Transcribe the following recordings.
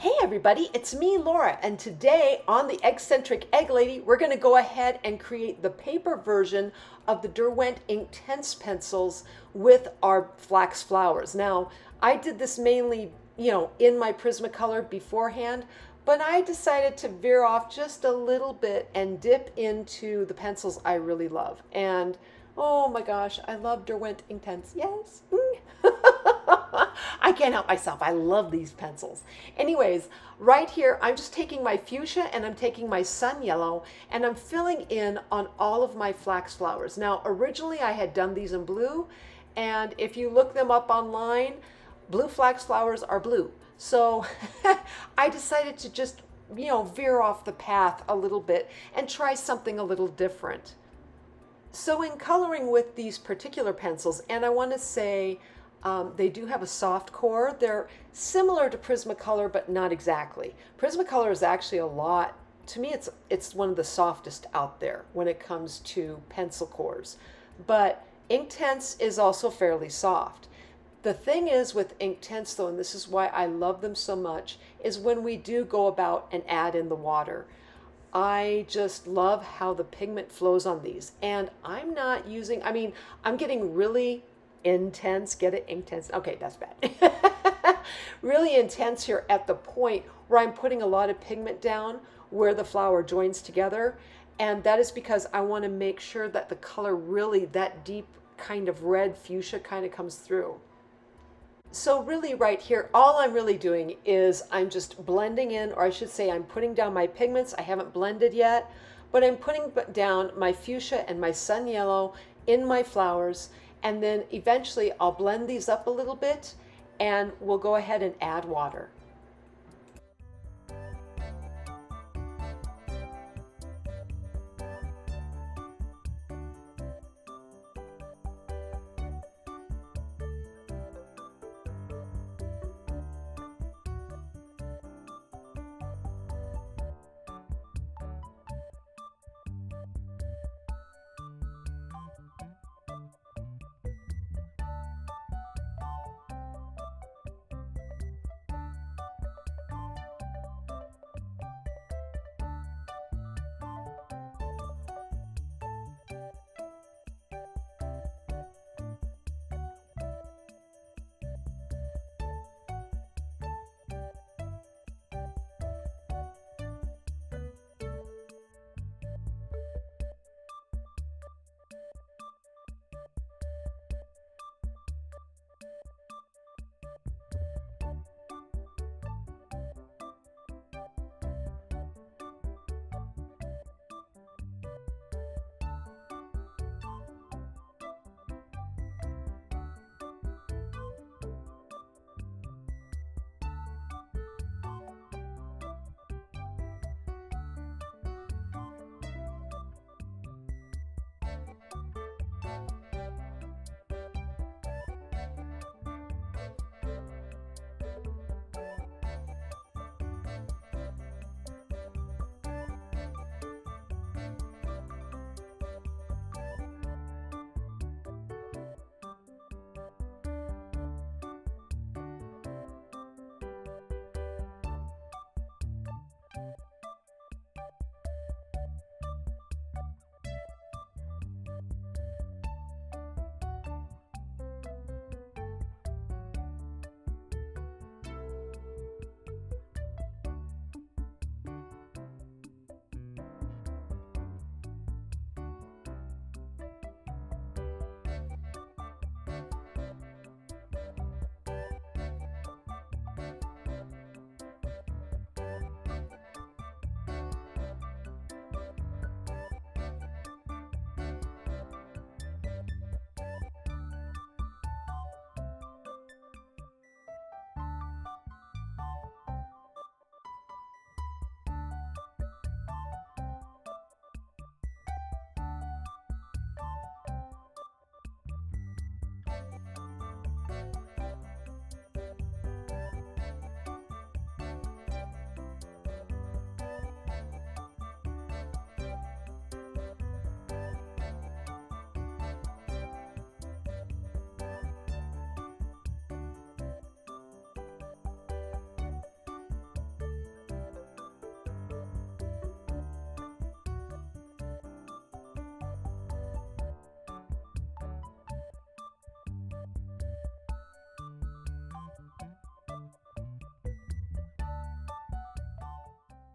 Hey everybody, it's me, Laura, and today on the Eggcentric Egg Lady, we're going to go ahead and create the paper version of the Derwent Inktense pencils with our flax flowers. Now, I did this mainly, in my Prismacolor beforehand, but I decided to veer off just a little bit and dip into the pencils I really love. And oh my gosh, I love Derwent Inktense. Yes. I can't help myself. I love these pencils. Anyways, right here, I'm just taking my fuchsia and I'm taking my sun yellow and I'm filling in on all of my flax flowers. Now, originally I had done these in blue, and if you look them up online, blue flax flowers are blue. So I decided to just, veer off the path a little bit and try something a little different. So in coloring with these particular pencils, and I want to say they do have a soft core. They're similar to Prismacolor, but not exactly. Prismacolor is actually to me, it's one of the softest out there when it comes to pencil cores. But Inktense is also fairly soft. The thing is with Inktense though, and this is why I love them so much, is when we do go about and add in the water. I just love how the pigment flows on these. And I'm not using, I'm getting really intense, get it? Inktense. Okay, that's bad. Really intense here at the point where I'm putting a lot of pigment down where the flower joins together. And that is because I want to make sure that the color really, that deep kind of red fuchsia kind of comes through. So really right here, all I'm really doing is I'm just blending in, or I should say I'm putting down my pigments. I haven't blended yet, but I'm putting down my fuchsia and my sun yellow in my flowers. And then eventually I'll blend these up a little bit and we'll go ahead and add water.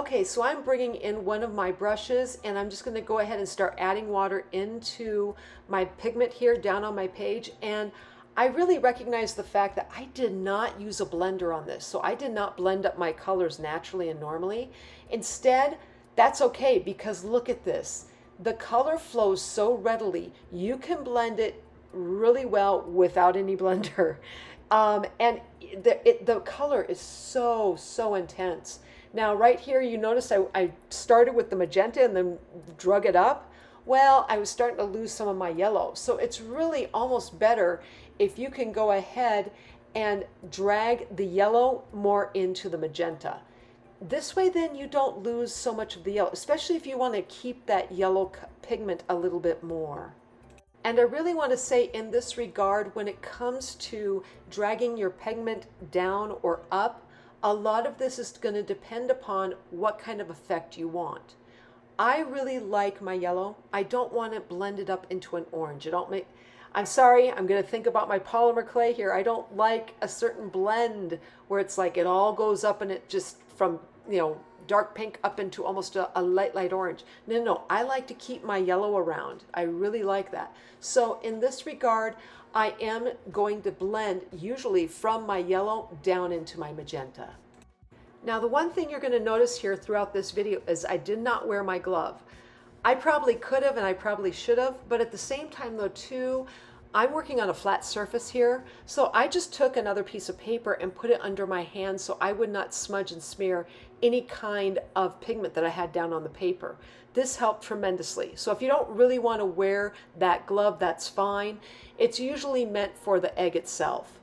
Okay, so I'm bringing in one of my brushes and I'm just going to go ahead and start adding water into my pigment here down on my page. And I really recognize the fact that I did not use a blender on this. So I did not blend up my colors naturally and normally. Instead, that's okay because look at this. The color flows so readily. You can blend it really well without any blender. And the color is so intense. Now right here you notice I started with the magenta and then drug it up. Well, I was starting to lose some of my yellow. So it's really almost better if you can go ahead and drag the yellow more into the magenta. This way then you don't lose so much of the yellow, especially if you want to keep that yellow pigment a little bit more. And I really want to say in this regard, when it comes to dragging your pigment down or up, a lot of this is going to depend upon what kind of effect you want. I really like my yellow. I don't want it blended up into an orange. I'm sorry, I'm going to think about my polymer clay here. I don't like a certain blend where it's like it all goes up and it just from, dark pink up into almost a light orange. No, I like to keep my yellow around. I really like that. So in this regard, I am going to blend usually from my yellow down into my magenta. Now the one thing you're going to notice here throughout this video is I did not wear my glove. I probably could have and I probably should have, but at the same time though too, I'm working on a flat surface here, so I just took another piece of paper and put it under my hand so I would not smudge and smear any kind of pigment that I had down on the paper. This helped tremendously. So if you don't really want to wear that glove, that's fine. It's usually meant for the egg itself.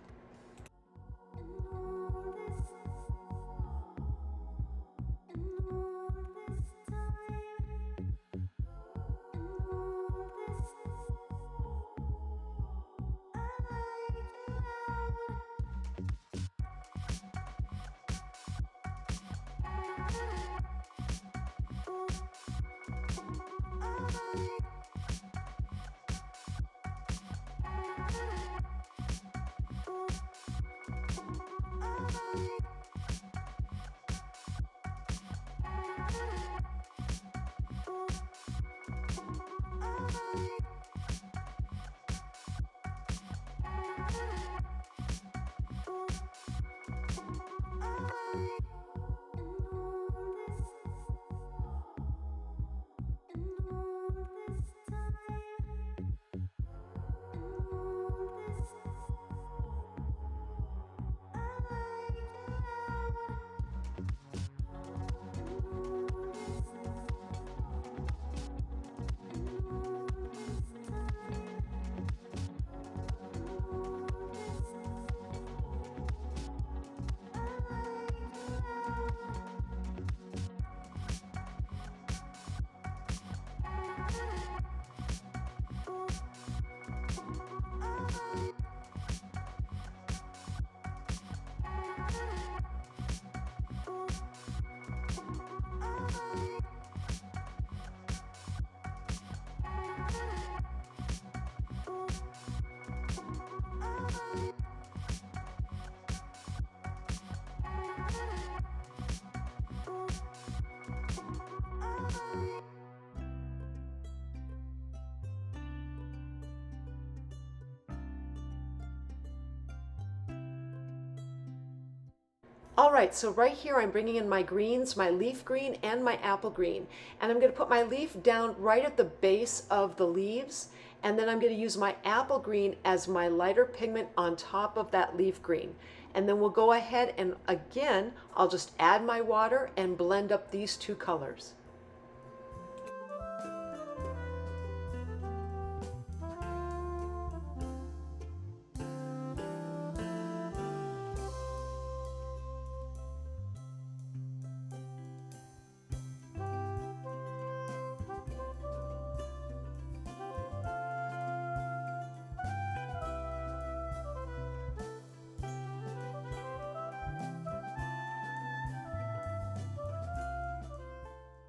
All right, so right here I'm bringing in my greens, my leaf green and my apple green. And I'm going to put my leaf down right at the base of the leaves. And then I'm going to use my apple green as my lighter pigment on top of that leaf green. And then we'll go ahead and again, I'll just add my water and blend up these two colors.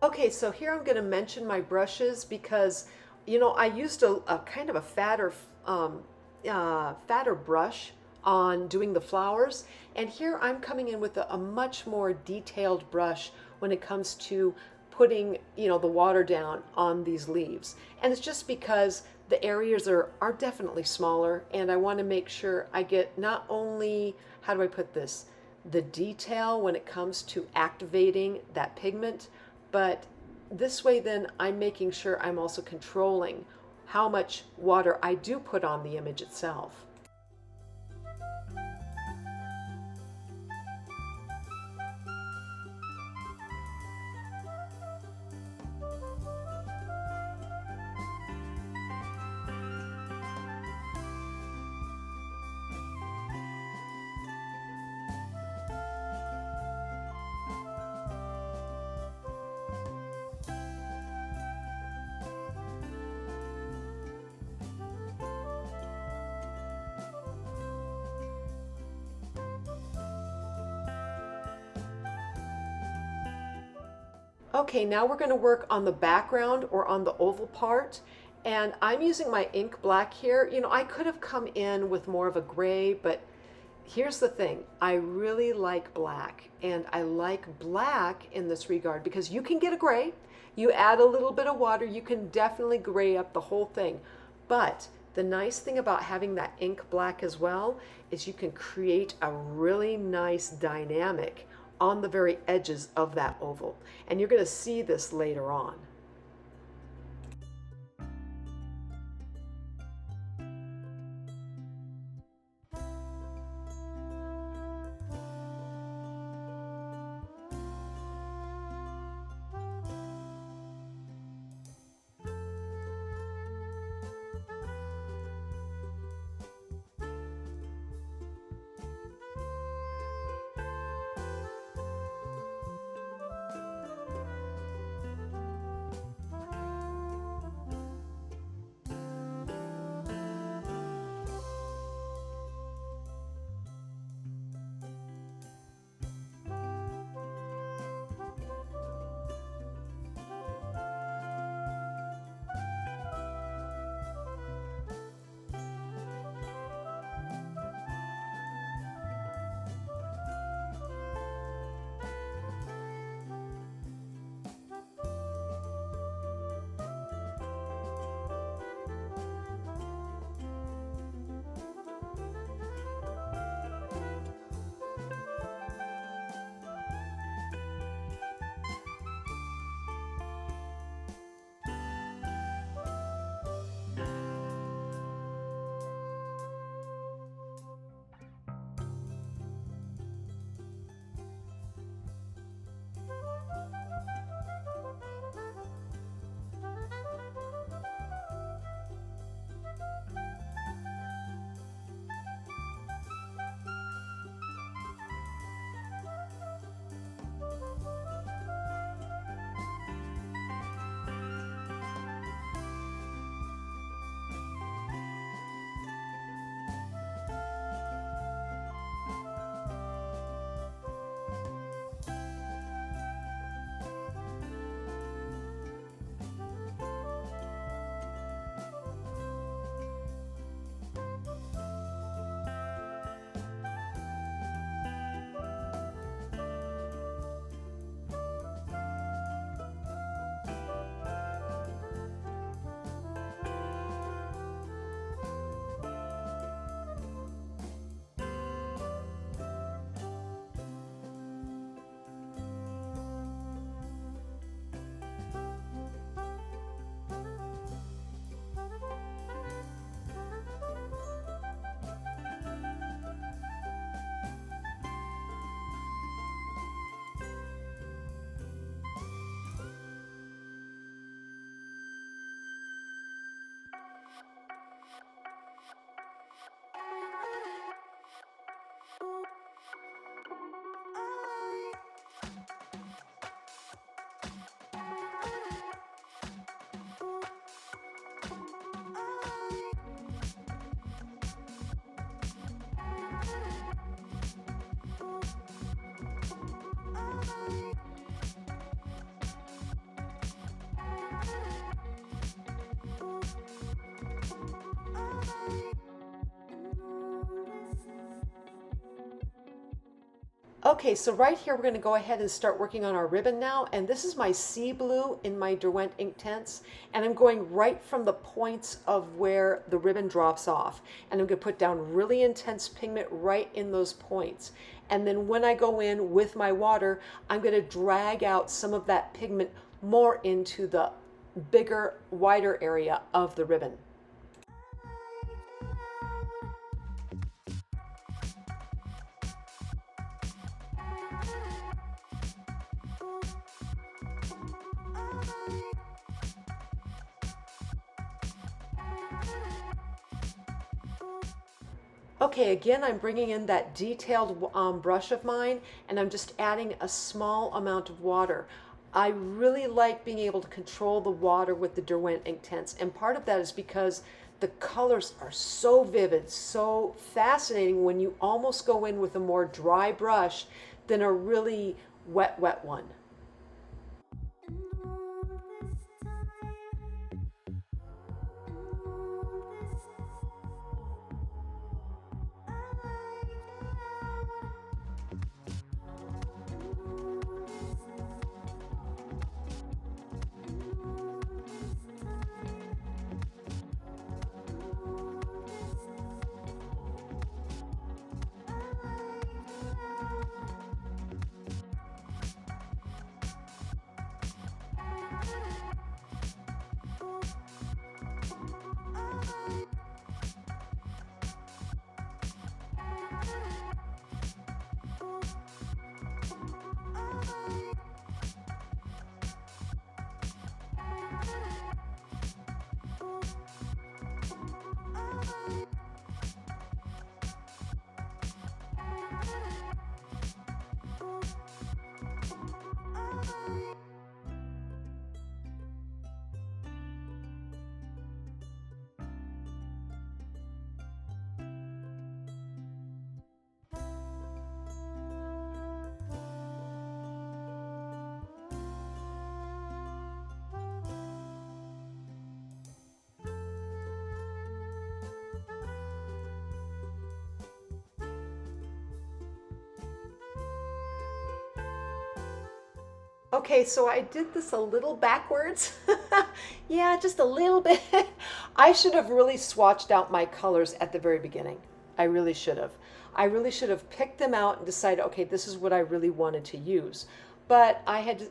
Okay, so here I'm going to mention my brushes because, I used a kind of a fatter brush on doing the flowers. And here I'm coming in with a much more detailed brush when it comes to putting, the water down on these leaves. And it's just because the areas are definitely smaller, and I want to make sure I get not only, how do I put this, the detail when it comes to activating that pigment, but this way then I'm making sure I'm also controlling how much water I do put on the image itself. Okay, now we're going to work on the background or on the oval part. And I'm using my ink black here. I could have come in with more of a gray, but here's the thing. I really like black, and I like black in this regard because you can get a gray. You add a little bit of water, you can definitely gray up the whole thing. But the nice thing about having that ink black as well is you can create a really nice dynamic on the very edges of that oval. And you're going to see this later on. Okay, so right here we're going to go ahead and start working on our ribbon now, and this is my sea blue in my Derwent Inktense, and I'm going right from the points of where the ribbon drops off, and I'm going to put down really intense pigment right in those points. And then when I go in with my water, I'm going to drag out some of that pigment more into the bigger, wider area of the ribbon. Okay, again, I'm bringing in that detailed brush of mine, and I'm just adding a small amount of water. I really like being able to control the water with the Derwent Inktense, and part of that is because the colors are so vivid, so fascinating when you almost go in with a more dry brush than a really wet one. Okay, so I did this a little backwards. Yeah, just a little bit. I should have really swatched out my colors at the very beginning. I really should have. I really should have picked them out and decided, okay, this is what I really wanted to use. But I had,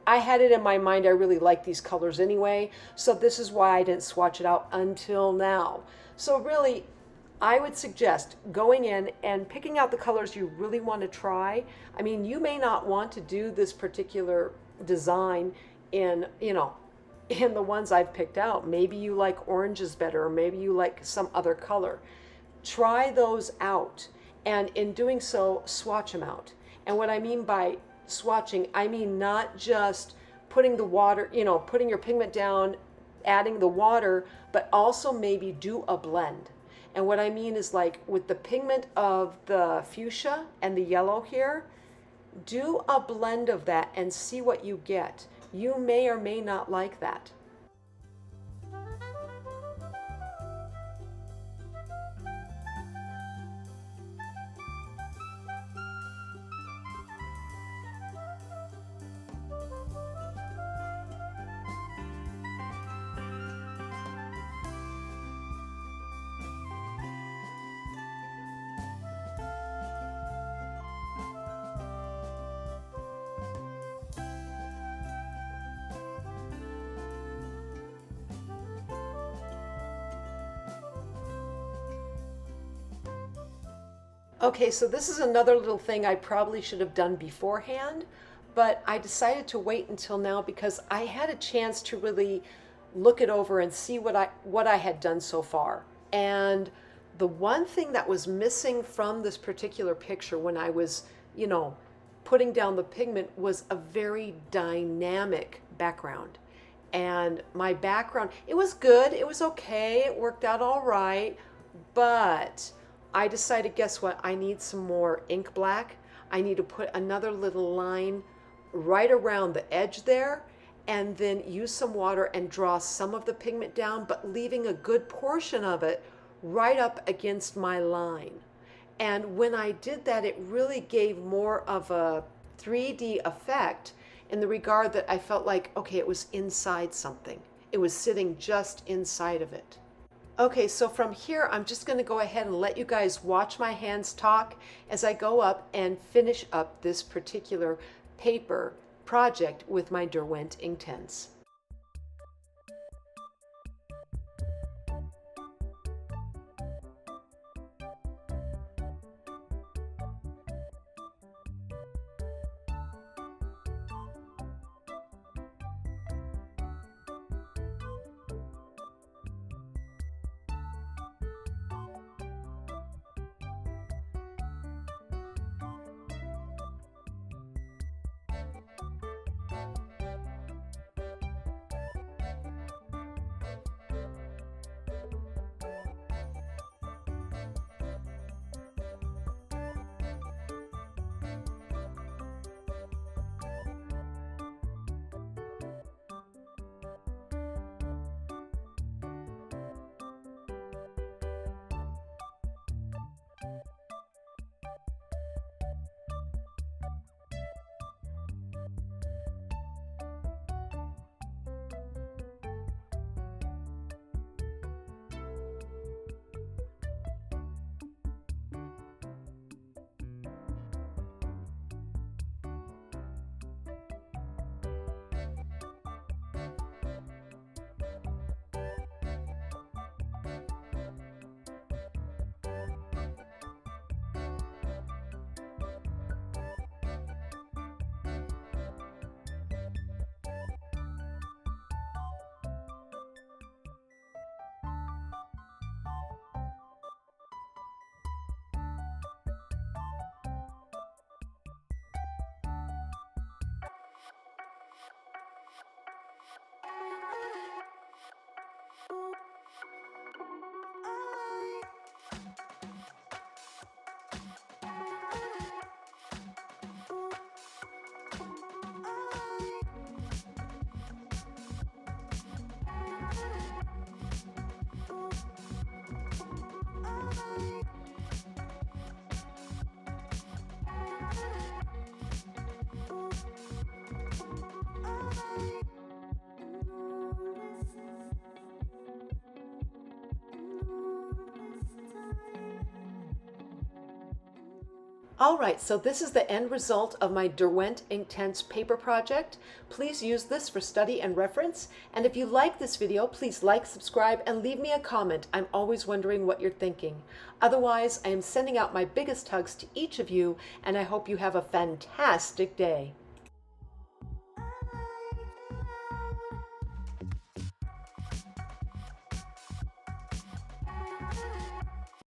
I had it in my mind, I really like these colors anyway, so this is why I didn't swatch it out until now. So really, I would suggest going in and picking out the colors you really want to try. I mean, you may not want to do this particular design in, in the ones I've picked out. Maybe you like oranges better, or maybe you like some other color. Try those out, and in doing so, swatch them out. And what I mean by swatching, I mean not just putting the water, putting your pigment down, adding the water, but also maybe do a blend. And what I mean is, like with the pigment of the fuchsia and the yellow here, do a blend of that and see what you get. You may or may not like that. Okay, so this is another little thing I probably should have done beforehand, but I decided to wait until now because I had a chance to really look it over and see what I had done so far. And the one thing that was missing from this particular picture when I was, putting down the pigment was a very dynamic background. And my background, it was good, it was okay, it worked out all right, but I decided, guess what? I need some more ink black. I need to put another little line right around the edge there, and then use some water and draw some of the pigment down, but leaving a good portion of it right up against my line. And when I did that, it really gave more of a 3D effect in the regard that I felt like, okay, it was inside something. It was sitting just inside of it. Okay, so from here, I'm just going to go ahead and let you guys watch my hands talk as I go up and finish up this particular paper project with my Derwent Inktense. All right, so this is the end result of my Derwent Inktense paper project. Please use this for study and reference. And if you like this video, please like, subscribe, and leave me a comment. I'm always wondering what you're thinking. Otherwise, I am sending out my biggest hugs to each of you, and I hope you have a fantastic day.